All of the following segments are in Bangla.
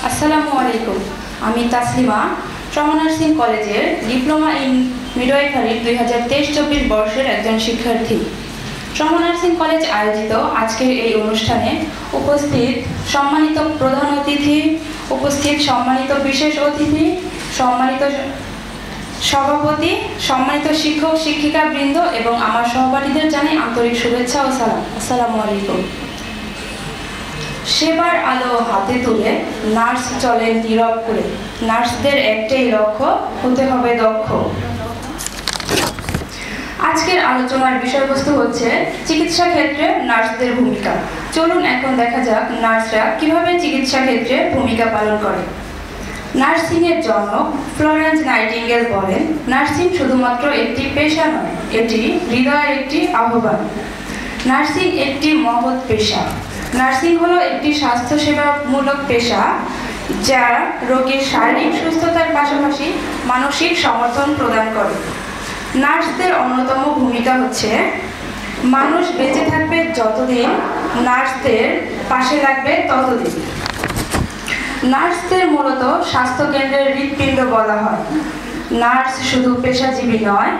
আসসালামু আলাইকুম। আমি তাসলিমা ট্রমা নার্সিং কলেজের ডিপ্লোমা ইন মিডওয়াইফারি 2023-24 বর্ষের একজন শিক্ষার্থী। ট্রমা নার্সিং কলেজ আয়োজিত আজকের এই অনুষ্ঠানে উপস্থিত সম্মানিত প্রধান অতিথি, উপস্থিত সম্মানিত বিশেষ অতিথি, সম্মানিত সভাপতি, সম্মানিত শিক্ষক শিক্ষিকা বৃন্দ এবং আমার সহপাঠীদের জানাই আন্তরিক শুভেচ্ছা ও সালাম। আসসালামু আলাইকুম। সেবার আলো হাতে তুলে নার্স চলেন নীরব করে। নার্সদের একটাই লক্ষ্য, হতে হবে দক্ষ। আজকের আলোচনার বিষয়বস্তু হচ্ছে চিকিৎসা ক্ষেত্রে নার্সদের ভূমিকা। চলুন এখন দেখা যাক নার্সরা কিভাবে চিকিৎসা ক্ষেত্রে ভূমিকা পালন করে। নার্সিংয়ের জনক ফ্লোরেন্স নাইটিঙ্গেল বলেন, নার্সিং শুধুমাত্র একটি পেশা নয়, এটি হৃদয়ের একটি আহ্বান। নার্সিং একটি মহৎ পেশা। নার্সিং হলো একটি স্বাস্থ্যসেবামূলক পেশা যা রোগীর শারীরিক সুস্থতার পাশাপাশি মানসিক সমর্থন প্রদান করে। নার্সদের অন্যতম ভূমিকা হচ্ছে মানুষ বেঁচে থাকবে যতদিন, নার্সদের পাশে লাগবে ততদিন। নার্সদের মূলত স্বাস্থ্যকেন্দ্রের হৃৎপিণ্ড বলা হয়। নার্স শুধু পেশাজীবী নয়,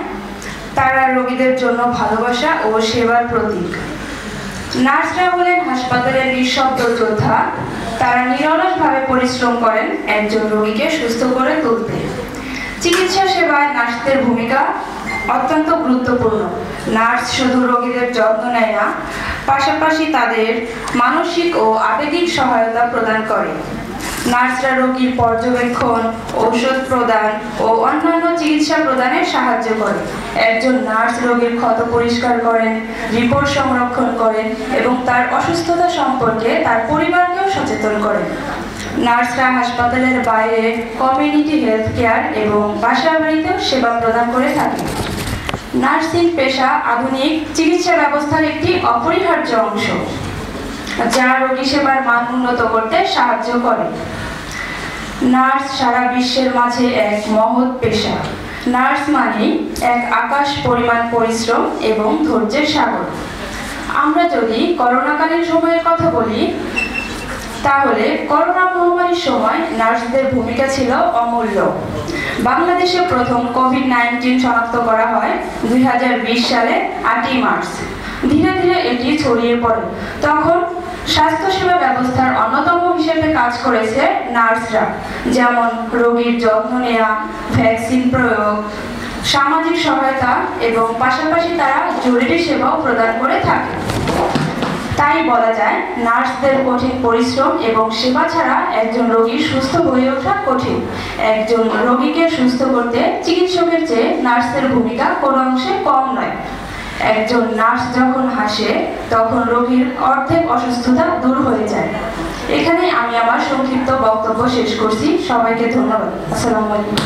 তারা রোগীদের জন্য ভালোবাসা ও সেবার প্রতীক। নার্সরা হলেন হাসপাতালের নিঃশব্দ যোদ্ধা। তারা নিরলসভাবে পরিশ্রম করেন একজন রোগীকে সুস্থ করে তুলতে। চিকিৎসা সেবায় নার্সদের ভূমিকা অত্যন্ত গুরুত্বপূর্ণ। নার্স শুধু রোগীদের যত্ন নেয় না, পাশাপাশি তাদের মানসিক ও আবেগিক সহায়তা প্রদান করে। নার্সরা রোগীর পর্যবেক্ষণ, ঔষধ প্রদান ও অন্যান্য চিকিৎসা প্রদানে সাহায্য করে। একজন নার্স রোগীর ক্ষত পরিষ্কার করেন, রিপোর্ট সংরক্ষণ করেন এবং তার অসুস্থতা সম্পর্কে তার পরিবারকেও সচেতন করেন। নার্সরা হাসপাতালের বাইরে কমিউনিটি হেলথ কেয়ার এবং বাসা বাড়িতেও সেবা প্রদান করে থাকে। নার্সিং পেশা আধুনিক চিকিৎসা ব্যবস্থার একটি অপরিহার্য অংশ, যা রোগী সেবার মান উন্নত করতে সাহায্য করে। নার্স সারা বিশ্বের মাঝে এক মহৎ পেশা। নার্স মানে এক আকাশ পরিমাণ পরিশ্রম এবং ধৈর্যের সাগর। আমরা যদি করোনাকালীন সময়ের কথা বলি, তাহলে করোনা মহামারীর সময় নার্সদের ভূমিকা ছিল অমূল্য। বাংলাদেশে প্রথম কোভিড-19 শনাক্ত করা হয় 2020 সালে 8ই মার্চ। ধীরে ধীরে এটি ছড়িয়ে পড়ে। তখন স্বাস্থ্যসেবা ব্যবস্থার অন্যতম হিসেবে কাজ করেছে নার্সরা, যেমন রোগীর যত্ন নেওয়া, ভ্যাকসিন প্রয়োগ, সামাজিক সহায়তা এবং পাশাপাশি তারা জরুরি সেবাও প্রদান করে থাকে। তাই বলা যায়, নার্সদের কঠিন পরিশ্রম এবং সেবা ছাড়া একজন রোগী সুস্থ হয়ে ওঠা কঠিন। একজন রোগীকে সুস্থ করতে চিকিৎসকের চেয়ে নার্সের ভূমিকা কোনো অংশে কম নয়। একজন নার্স যখন হাসে, তখন রোগীর অর্ধেক অসুস্থতা দূর হয়ে যায়। এখানে আমি আমার সংক্ষিপ্ত বক্তব্য শেষ করছি। সবাইকে ধন্যবাদ। আসসালামু আলাইকুম।